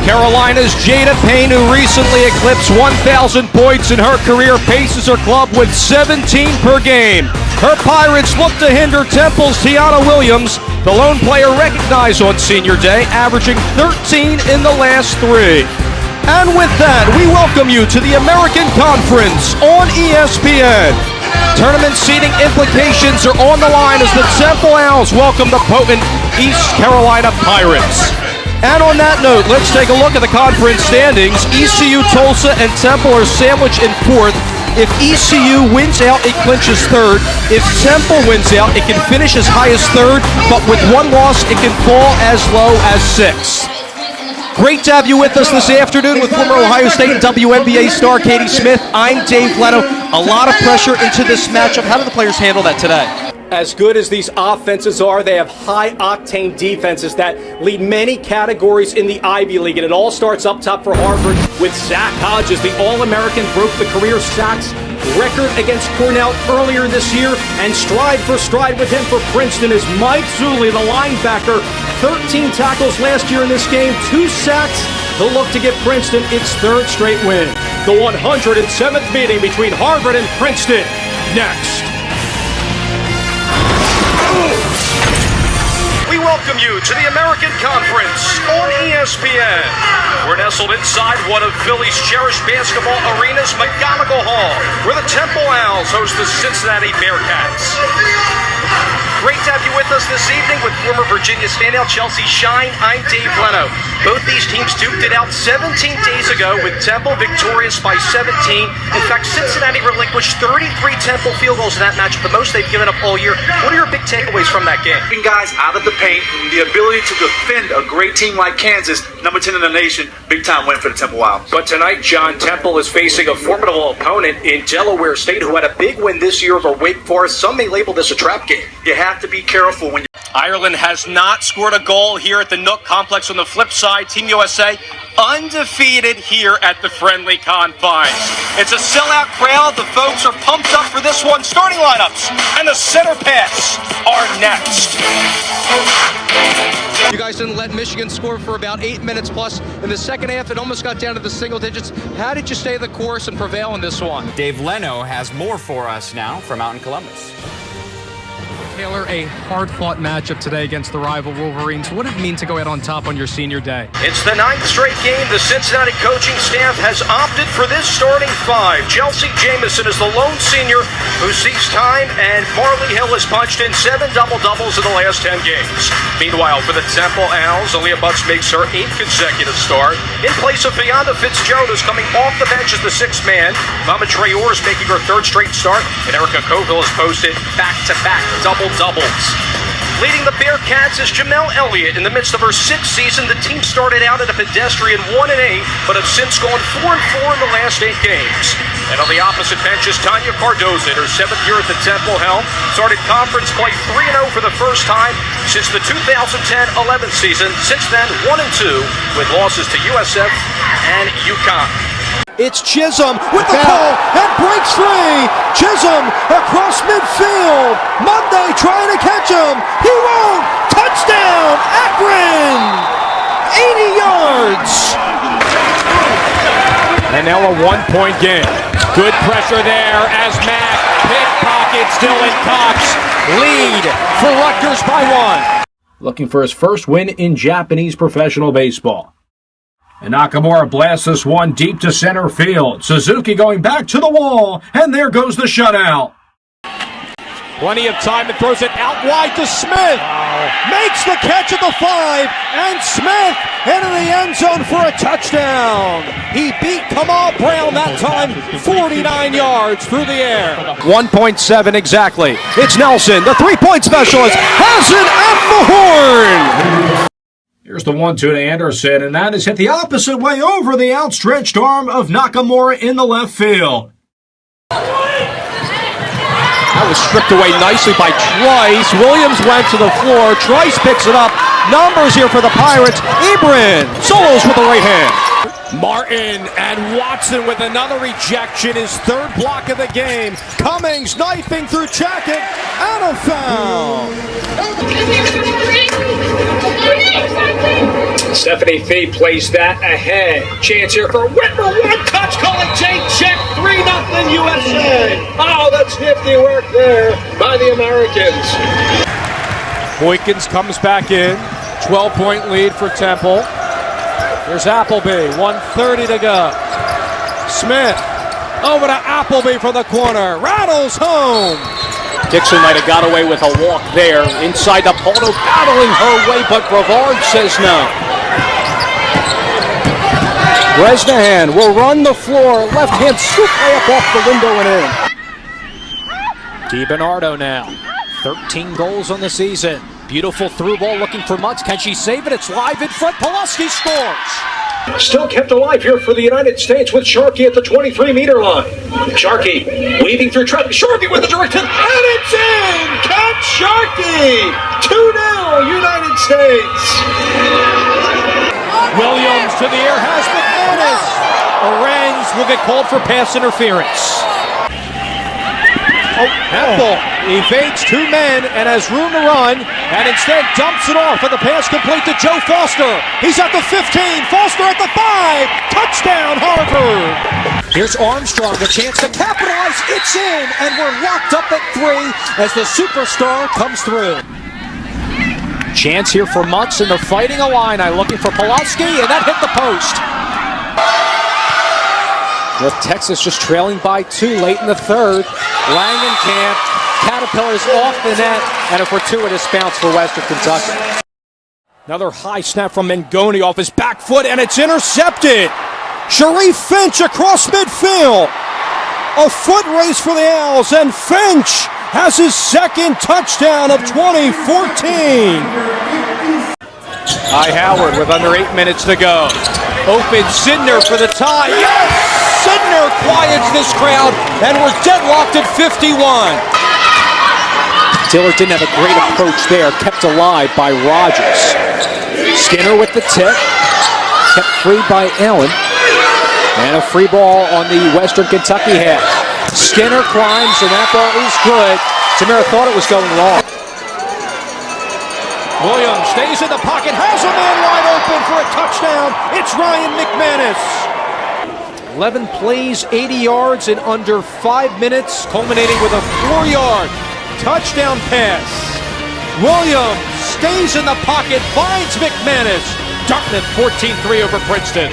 Carolina's Jada Payne, who recently eclipsed 1,000 points in her career, paces her club with 17 per game. Her Pirates look to hinder Temple's Tiana Williams, the lone player recognized on Senior Day, averaging 13 in the last 3. And with that, we welcome you to the American Conference on ESPN. Tournament seeding implications are on the line as the Temple Owls welcome the potent East Carolina Pirates. And on that note, let's take a look at the conference standings. ECU, Tulsa, and Temple are sandwiched in 4th. If ECU wins out, it clinches 3rd. If Temple wins out, it can finish as high as 3rd, but with one loss, it can fall as low as 6th. Great to have you with us this afternoon with former Ohio State and WNBA star Katie Smith. I'm Dave Leno. A lot of pressure into this matchup. How do the players handle that today? As good as these offenses are, they have high-octane defenses that lead many categories in the Ivy League, and it all starts up top for Harvard with Zach Hodges. The All-American broke the career sacks record against Cornell earlier this year, and stride for stride with him for Princeton is Mike Zuley, the linebacker. 13 tackles last year in this game, 2 sacks. They'll look to give Princeton its 3rd straight win. The 107th meeting between Harvard and Princeton next. We welcome you to the American Conference on ESPN. We're nestled inside one of Philly's cherished basketball arenas, McGonigal Hall, where the Temple Owls host the Cincinnati Bearcats. Great to have you with us this evening with former Virginia standout Chelsea Shine. I'm Dave Leno. Both these teams duked it out 17 days ago with Temple victorious by 17. In fact, Cincinnati relinquished 33 Temple field goals in that matchup, the most they've given up all year. What are your big takeaways from that game? Guys out of the paint, the ability to defend a great team like Kansas, number 10 in the nation, big time win for the Temple Owls. But tonight, John, Temple is facing a formidable opponent in Delaware State who had a big win this year over Wake Forest. Some may label this a trap game. You have to be careful when you... Ireland has not scored a goal here at the Nook Complex. On the flip side, Team USA undefeated here at the friendly confines. It's a sellout crowd. The folks are pumped up for this one. Starting lineups and the center pass are next. You guys didn't let Michigan score for about 8 minutes plus. In the second half, it almost got down to the single digits. How did you stay the course and prevail in this one? Dave Leno has more for us now from out in Columbus. Taylor, a hard-fought matchup today against the rival Wolverines. What did it mean to go out on top on your senior day? It's the 9th straight game. The Cincinnati coaching staff has opted for this starting 5. Chelsea Jamison is the lone senior who sees time, and Marley Hill has punched in 7 double-doubles in the last 10 games. Meanwhile, for the Temple Owls, Aaliyah Butts makes her 8th consecutive start. In place of Fionda Fitzgerald, who's coming off the bench as the 6th man. Mama Traore is making her 3rd straight start, and Erica Coville has posted back-to-back double-doubles. Leading the Bearcats is Jamel Elliott. In the midst of her 6th season, the team started out at a pedestrian 1-8, but have since gone 4-4 in the last 8 games. And on the opposite bench is Tanya Cardoza. In her 7th year at the Temple helm, started conference play 3-0 for the first time since the 2010-11 season. Since then, 1-2 with losses to USF and UConn. It's Chisholm with the pull and breaks free. Chisholm across midfield. Monday trying to catch him. He won't. Touchdown, Akron. 80 yards. And now a 1-point game. Good pressure there as Mack pickpockets Dylan Cox. Lead for Rutgers by 1. Looking for his first win in Japanese professional baseball. And Nakamura blasts this one deep to center field. Suzuki going back to the wall, and there goes the shutout. Plenty of time and throws it out wide to Smith. Makes the catch at the 5, and Smith into the end zone for a touchdown. He beat Kamal Brown that time, 49 yards through the air. 1.7 exactly. It's Nelson, the 3-point specialist, has it at the horn. Here's the 1-2 to Anderson, and that is hit the opposite way over the outstretched arm of Nakamura in the left field. That was stripped away nicely by Trice. Williams went to the floor. Trice picks it up. Numbers here for the Pirates. Ebrin solos with the right hand. Martin and Watson with another rejection, his 3rd block of the game. Cummings knifing through Jacket, and a foul. Stephanie Fee plays that ahead. Chance here for Whitmer. One touch, calling Jake check. 3-0 USA. Oh, that's nifty work there by the Americans. Boykins comes back in. 12-point lead for Temple. Here's Appleby. 1:30 to go. Smith over to Appleby for the corner. Rattles home. Dixon might have got away with a walk there. Inside the Poldo, battling her way, but Brevard says no. Bresnahan will run the floor. Left hand scoop layup off the window and in. DiBernardo now. 13 goals on the season. Beautiful through ball looking for Mutz. Can she save it? It's live in front. Pulaski scores. Still kept alive here for the United States with Sharkey at the 23-meter line. Sharkey weaving through traffic. Sharkey with the direct hit, and it's in! Catch Sharkey! 2-0 United States! Williams to the air has McManus. Orange will get called for pass interference. Temple evades two men and has room to run, and instead dumps it off, and the pass complete to Joe Foster. He's at the 15, Foster at the 5, touchdown Harvard! Here's Armstrong, a chance to capitalize, it's in, and we're locked up at 3 as the superstar comes through. Chance here for Mutz, and they're fighting a line. Looking for Pulaski, and that hit the post. With Texas just trailing by 2 late in the third. Langenkamp, Caterpillars off the net, and a fortuitous bounce for Western Kentucky. Another high snap from Mangoni off his back foot, and it's intercepted. Sharif Finch across midfield. A foot race for the Owls, and Finch has his second touchdown of 2014. Howard with under 8 minutes to go. Open Sidner for the tie. Yes! Sidner quiets this crowd, and we're deadlocked at 51. Dillard didn't have a great approach there, kept alive by Rogers. Skinner with the tip, kept free by Allen. And a free ball on the Western Kentucky half. Skinner climbs, and that ball is good. Tamara thought it was going long. Williams stays in the pocket, has a man wide open for a touchdown. It's Ryan McManus. 11 plays, 80 yards in under 5 minutes, culminating with a 4-yard touchdown pass. Williams stays in the pocket, finds McManus. Dartmouth 14-3 over Princeton.